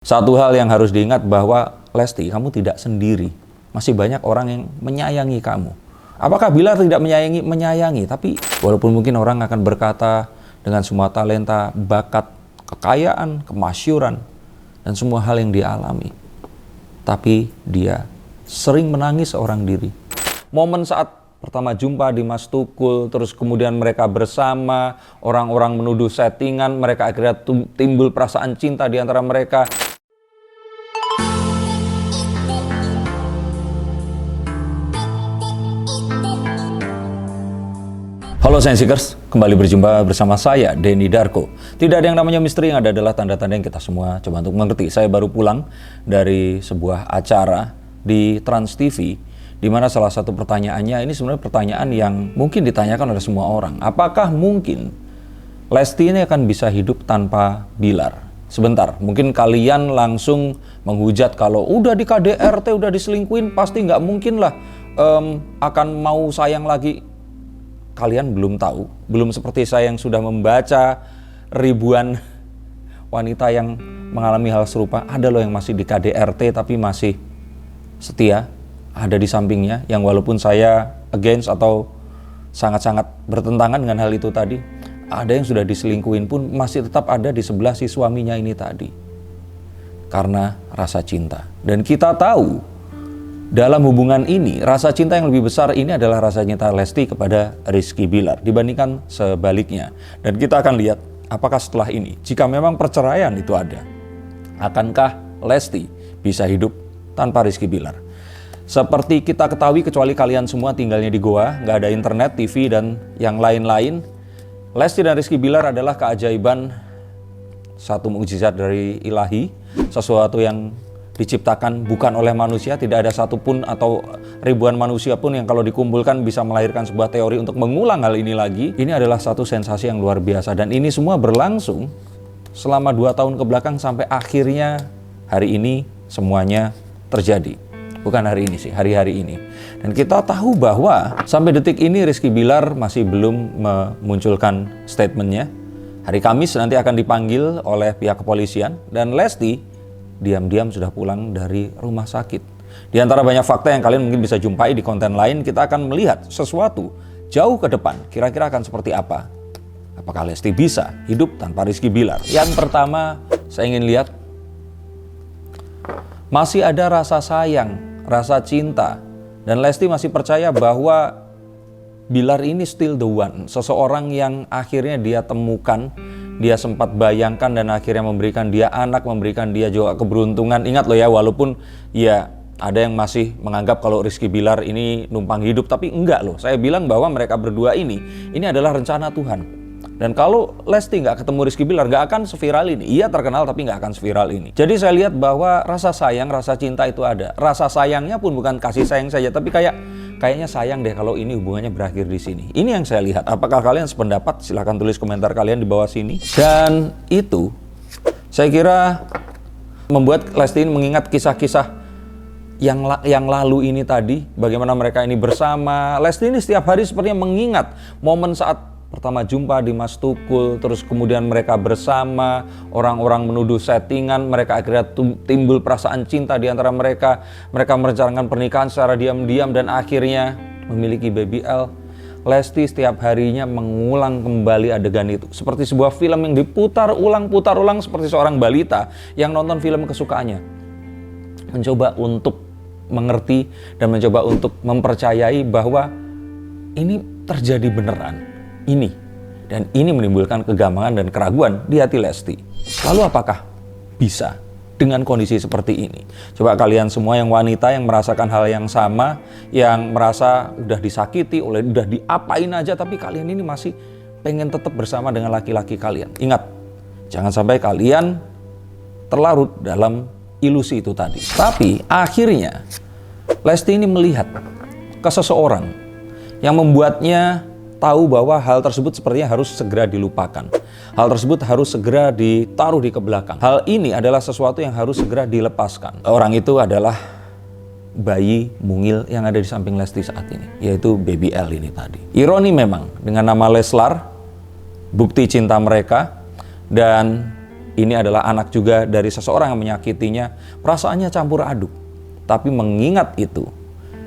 Satu hal yang harus diingat bahwa Lesti, kamu tidak sendiri. Masih banyak orang yang menyayangi kamu. Apakah Bilar tidak menyayangi? Menyayangi. Tapi walaupun mungkin orang akan berkata dengan semua talenta, bakat, kekayaan, kemasyuran, dan semua hal yang dia alami. Tapi dia sering menangis seorang diri. Momen saat pertama jumpa di Mas Tukul, terus kemudian mereka bersama, orang-orang menuduh settingan, mereka akhirnya timbul perasaan cinta di antara mereka. Halo Sensikers, kembali berjumpa bersama saya, Denny Darko. Tidak ada yang namanya misteri, yang ada adalah tanda-tanda yang kita semua coba untuk mengerti. Saya baru pulang dari sebuah acara di Trans TV, di mana salah satu pertanyaannya, ini sebenarnya pertanyaan yang mungkin ditanyakan oleh semua orang. Apakah mungkin Lesti ini akan bisa hidup tanpa Bilar? Sebentar, mungkin kalian langsung menghujat kalau udah di KDRT, udah diselingkuhin, pasti nggak mungkin lah akan mau sayang lagi. Kalian belum tahu, belum seperti saya yang sudah membaca ribuan wanita yang mengalami hal serupa. Ada loh yang masih di KDRT tapi masih setia, ada di sampingnya, yang walaupun saya against atau sangat-sangat bertentangan dengan hal itu tadi, ada yang sudah diselingkuhin pun masih tetap ada di sebelah si suaminya ini tadi. Karena rasa cinta. Dan kita tahu, dalam hubungan ini, rasa cinta yang lebih besar ini adalah rasa cinta Lesti kepada Rizky Bilar dibandingkan sebaliknya. Dan kita akan lihat apakah setelah ini, jika memang perceraian itu ada, akankah Lesti bisa hidup tanpa Rizky Bilar? Seperti kita ketahui, kecuali kalian semua tinggalnya di goa, nggak ada internet, TV, dan yang lain-lain, Lesti dan Rizky Bilar adalah keajaiban, satu mukjizat dari ilahi, sesuatu yang diciptakan bukan oleh manusia. Tidak ada satupun atau ribuan manusia pun yang kalau dikumpulkan bisa melahirkan sebuah teori untuk mengulang hal ini lagi. Ini adalah satu sensasi yang luar biasa, dan ini semua berlangsung selama 2 tahun ke belakang sampai akhirnya hari ini semuanya terjadi. Bukan hari ini sih, hari-hari ini. Dan kita tahu bahwa sampai detik ini Rizky Bilar masih belum memunculkan statementnya. Hari Kamis nanti akan dipanggil oleh pihak kepolisian, dan Lesti diam-diam sudah pulang dari rumah sakit. Di antara banyak fakta yang kalian mungkin bisa jumpai di konten lain, kita akan melihat sesuatu jauh ke depan. Kira-kira akan seperti apa? Apakah Lesti bisa hidup tanpa Rizky Bilar? Yang pertama, saya ingin lihat masih ada rasa sayang, rasa cinta. Dan Lesti masih percaya bahwa Bilar ini still the one. Seseorang yang akhirnya dia temukan, dia sempat bayangkan, dan akhirnya memberikan dia anak, memberikan dia juga keberuntungan. Ingat loh ya, walaupun ya ada yang masih menganggap kalau Rizky Bilar ini numpang hidup, tapi enggak loh. Saya bilang bahwa mereka berdua ini adalah rencana Tuhan. Dan kalau Lesti nggak ketemu Rizky Bilar, nggak akan seviral ini. Ia terkenal tapi nggak akan seviral ini. Jadi saya lihat bahwa rasa sayang, rasa cinta itu ada. Rasa sayangnya pun bukan kasih sayang saja, tapi kayaknya sayang deh kalau ini hubungannya berakhir di sini. Ini yang saya lihat. Apakah kalian sependapat? Silahkan tulis komentar kalian di bawah sini. Dan itu, saya kira membuat Lesti ini mengingat kisah-kisah yang lalu ini tadi. Bagaimana mereka ini bersama. Lesti ini setiap hari sepertinya mengingat momen saat pertama jumpa di Mas Tukul, terus kemudian mereka bersama, orang-orang menuduh settingan, mereka akhirnya timbul perasaan cinta di antara mereka. Mereka merencanakan pernikahan secara diam-diam dan akhirnya memiliki baby L. Lesti setiap harinya mengulang kembali adegan itu. Seperti sebuah film yang diputar ulang seperti seorang balita yang nonton film kesukaannya. Mencoba untuk mengerti dan mencoba untuk mempercayai bahwa ini terjadi beneran. Dan ini menimbulkan kegambangan dan keraguan di hati Lesti. Lalu apakah bisa dengan kondisi seperti ini? Coba kalian semua yang wanita yang merasakan hal yang sama, yang merasa udah disakiti, udah diapain aja, tapi kalian ini masih pengen tetap bersama dengan laki-laki kalian. Ingat, jangan sampai kalian terlarut dalam ilusi itu tadi. Tapi akhirnya Lesti ini melihat ke seseorang yang membuatnya tahu bahwa hal tersebut sepertinya harus segera dilupakan. Hal tersebut harus segera ditaruh di kebelakang. Hal ini adalah sesuatu yang harus segera dilepaskan. Orang itu adalah bayi mungil yang ada di samping Lesti saat ini, yaitu baby L ini tadi. Ironi memang, dengan nama Leslar, bukti cinta mereka, dan ini adalah anak juga dari seseorang yang menyakitinya, perasaannya campur aduk. Tapi mengingat itu,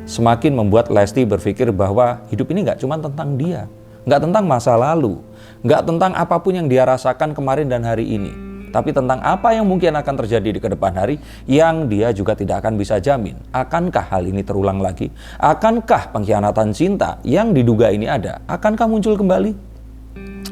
semakin membuat Lesti berpikir bahwa hidup ini nggak cuma tentang dia, nggak tentang masa lalu, nggak tentang apapun yang dia rasakan kemarin dan hari ini, tapi tentang apa yang mungkin akan terjadi di kedepan hari yang dia juga tidak akan bisa jamin. Akankah hal ini terulang lagi? Akankah pengkhianatan cinta yang diduga ini ada? Akankah muncul kembali?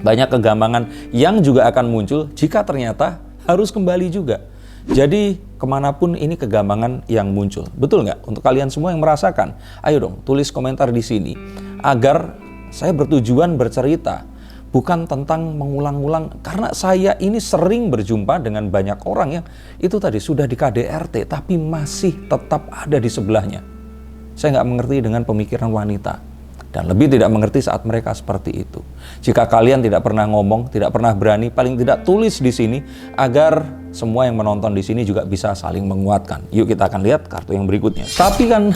Banyak kegambangan yang juga akan muncul jika ternyata harus kembali juga. Jadi kemanapun ini kegambangan yang muncul. Betul nggak? Untuk kalian semua yang merasakan, ayo dong tulis komentar di sini agar saya bertujuan bercerita, bukan tentang mengulang-ulang, karena saya ini sering berjumpa dengan banyak orang yang itu tadi sudah di KDRT tapi masih tetap ada di sebelahnya. Saya nggak mengerti dengan pemikiran wanita, dan lebih tidak mengerti saat mereka seperti itu. Jika kalian tidak pernah ngomong, tidak pernah berani, paling tidak tulis di sini agar semua yang menonton di sini juga bisa saling menguatkan. Yuk kita akan lihat kartu yang berikutnya. Tapi kan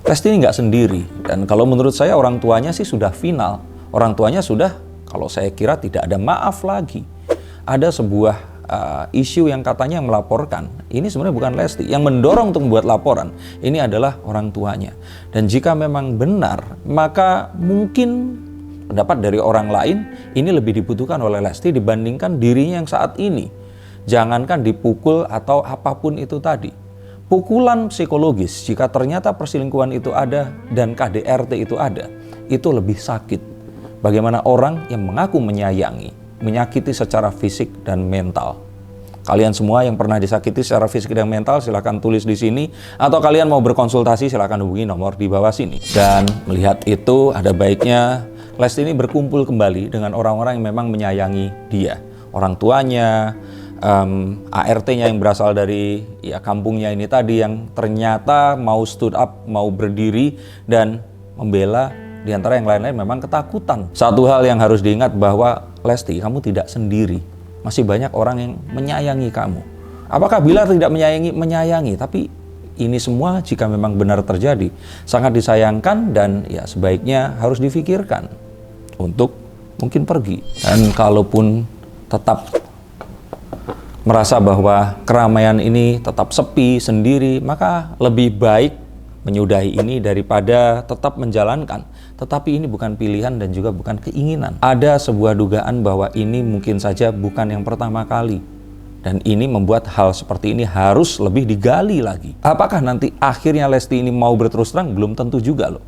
Lesti ini nggak sendiri, dan kalau menurut saya orang tuanya sih sudah final. Orang tuanya sudah, kalau saya kira tidak ada maaf lagi. Ada sebuah isu yang katanya yang melaporkan, ini sebenarnya bukan Lesti. Yang mendorong untuk membuat laporan, ini adalah orang tuanya. Dan jika memang benar, maka mungkin pendapat dari orang lain ini lebih dibutuhkan oleh Lesti dibandingkan dirinya yang saat ini. Jangankan dipukul atau apapun itu tadi. Pukulan psikologis, jika ternyata perselingkuhan itu ada dan KDRT itu ada, itu lebih sakit. Bagaimana orang yang mengaku menyayangi, menyakiti secara fisik dan mental. Kalian semua yang pernah disakiti secara fisik dan mental, silahkan tulis di sini. Atau kalian mau berkonsultasi, silahkan hubungi nomor di bawah sini. Dan melihat itu, ada baiknya Lesti ini berkumpul kembali dengan orang-orang yang memang menyayangi dia. Orang tuanya, ART-nya yang berasal dari kampungnya ini tadi, yang ternyata mau stood up, mau berdiri dan membela. Di antara yang lain-lain memang ketakutan. Satu hal yang harus diingat bahwa Lesti, kamu tidak sendiri. Masih banyak orang yang menyayangi kamu. Apakah Bilar tidak menyayangi? Menyayangi. Tapi ini semua jika memang benar terjadi, sangat disayangkan dan ya sebaiknya harus difikirkan untuk mungkin pergi. Dan kalaupun tetap merasa bahwa keramaian ini tetap sepi, sendiri, maka lebih baik menyudahi ini daripada tetap menjalankan. Tetapi ini bukan pilihan dan juga bukan keinginan. Ada sebuah dugaan bahwa ini mungkin saja bukan yang pertama kali. Dan ini membuat hal seperti ini harus lebih digali lagi. Apakah nanti akhirnya Lesti ini mau berterus terang? Belum tentu juga loh.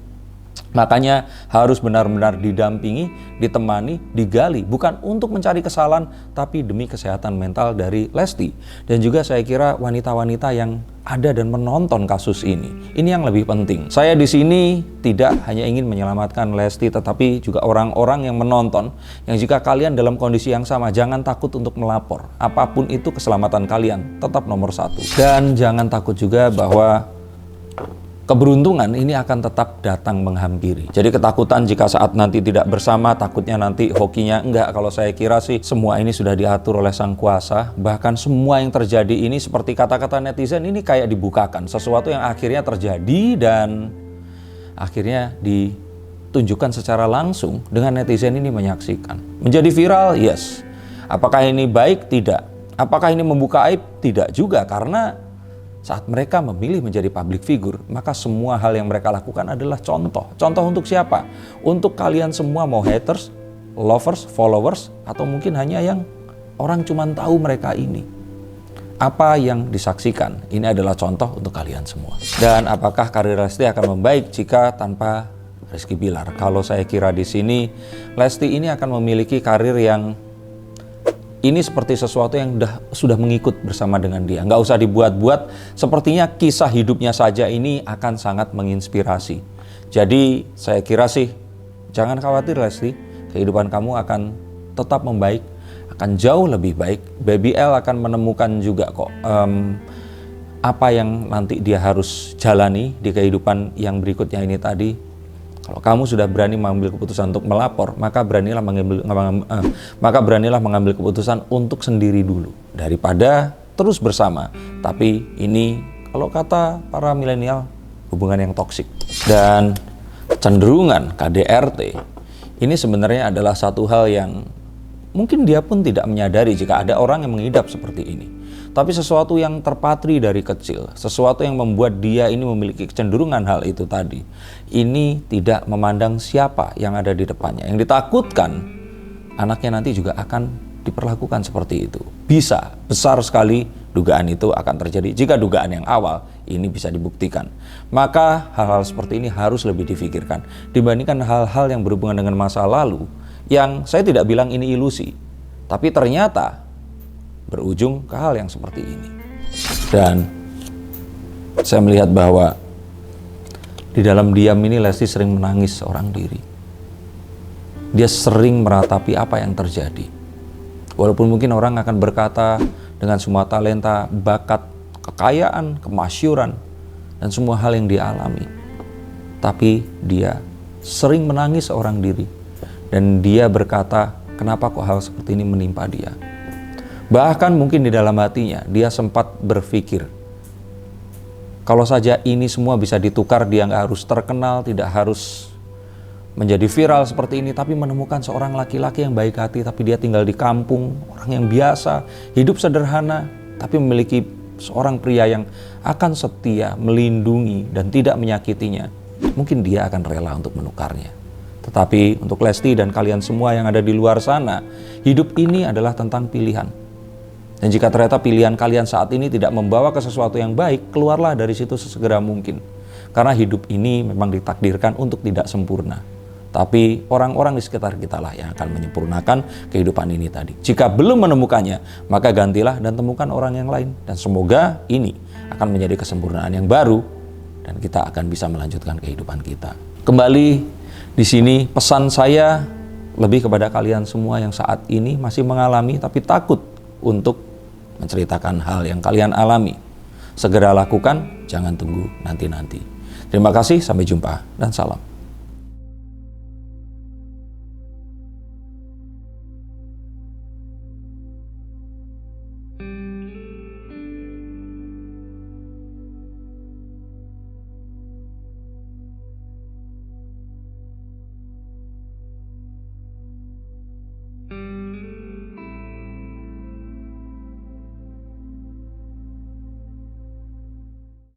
Makanya harus benar-benar didampingi, ditemani, digali. Bukan untuk mencari kesalahan, tapi demi kesehatan mental dari Lesti. Dan juga saya kira wanita-wanita yang ada dan menonton kasus ini. Ini yang lebih penting. Saya di sini tidak hanya ingin menyelamatkan Lesti, tetapi juga orang-orang yang menonton. Yang jika kalian dalam kondisi yang sama, jangan takut untuk melapor. Apapun itu keselamatan kalian, tetap nomor satu. Dan jangan takut juga bahwa keberuntungan ini akan tetap datang menghampiri. Jadi ketakutan jika saat nanti tidak bersama, takutnya nanti hokinya enggak. Kalau saya kira sih semua ini sudah diatur oleh Sang Kuasa. Bahkan semua yang terjadi ini seperti kata-kata netizen ini kayak dibukakan. Sesuatu yang akhirnya terjadi dan akhirnya ditunjukkan secara langsung dengan netizen ini menyaksikan. Menjadi viral, yes. Apakah ini baik? Tidak. Apakah ini membuka aib? Tidak juga, karena saat mereka memilih menjadi public figure, maka semua hal yang mereka lakukan adalah contoh. Contoh untuk siapa? Untuk kalian semua, mau haters, lovers, followers, atau mungkin hanya yang orang cuma tahu mereka ini. Apa yang disaksikan, ini adalah contoh untuk kalian semua. Dan apakah karir Lesti akan membaik jika tanpa Rizky Bilar? Kalau saya kira di sini, Lesti ini akan memiliki karir yang ini seperti sesuatu yang sudah mengikut bersama dengan dia. Nggak usah dibuat-buat, sepertinya kisah hidupnya saja ini akan sangat menginspirasi. Jadi saya kira sih, jangan khawatir Lesti, kehidupan kamu akan tetap membaik, akan jauh lebih baik. Baby L akan menemukan juga kok apa yang nanti dia harus jalani di kehidupan yang berikutnya ini tadi. Kalau kamu sudah berani mengambil keputusan untuk melapor, maka beranilah mengambil keputusan untuk sendiri dulu daripada terus bersama. Tapi ini kalau kata para milenial, hubungan yang toksik. Dan cenderungan KDRT ini sebenarnya adalah satu hal yang mungkin dia pun tidak menyadari jika ada orang yang mengidap seperti ini. Tapi sesuatu yang terpatri dari kecil, sesuatu yang membuat dia ini memiliki kecenderungan hal itu tadi. Ini tidak memandang siapa yang ada di depannya. Yang ditakutkan, anaknya nanti juga akan diperlakukan seperti itu. Bisa, besar sekali dugaan itu akan terjadi. Jika dugaan yang awal ini bisa dibuktikan, maka hal-hal seperti ini harus lebih difikirkan dibandingkan hal-hal yang berhubungan dengan masa lalu, yang saya tidak bilang ini ilusi, tapi ternyata berujung ke hal yang seperti ini. Dan saya melihat bahwa di dalam diam ini Lesti sering menangis seorang diri. Dia sering meratapi apa yang terjadi. Walaupun mungkin orang akan berkata dengan semua talenta, bakat, kekayaan, kemasyuran, dan semua hal yang dia alami, tapi dia sering menangis seorang diri. Dan dia berkata, kenapa kok hal seperti ini menimpa dia? Bahkan mungkin di dalam hatinya, dia sempat berpikir, kalau saja ini semua bisa ditukar, dia nggak harus terkenal, tidak harus menjadi viral seperti ini, tapi menemukan seorang laki-laki yang baik hati, tapi dia tinggal di kampung, orang yang biasa, hidup sederhana, tapi memiliki seorang pria yang akan setia, melindungi, dan tidak menyakitinya. Mungkin dia akan rela untuk menukarnya. Tetapi untuk Lesti dan kalian semua yang ada di luar sana, hidup ini adalah tentang pilihan. Dan jika ternyata pilihan kalian saat ini tidak membawa ke sesuatu yang baik, keluarlah dari situ sesegera mungkin. Karena hidup ini memang ditakdirkan untuk tidak sempurna. Tapi orang-orang di sekitar kita lah yang akan menyempurnakan kehidupan ini tadi. Jika belum menemukannya, maka gantilah dan temukan orang yang lain. Dan semoga ini akan menjadi kesempurnaan yang baru dan kita akan bisa melanjutkan kehidupan kita. Kembali di sini pesan saya lebih kepada kalian semua yang saat ini masih mengalami tapi takut untuk menceritakan hal yang kalian alami. Segera lakukan, jangan tunggu nanti-nanti. Terima kasih, sampai jumpa dan salam.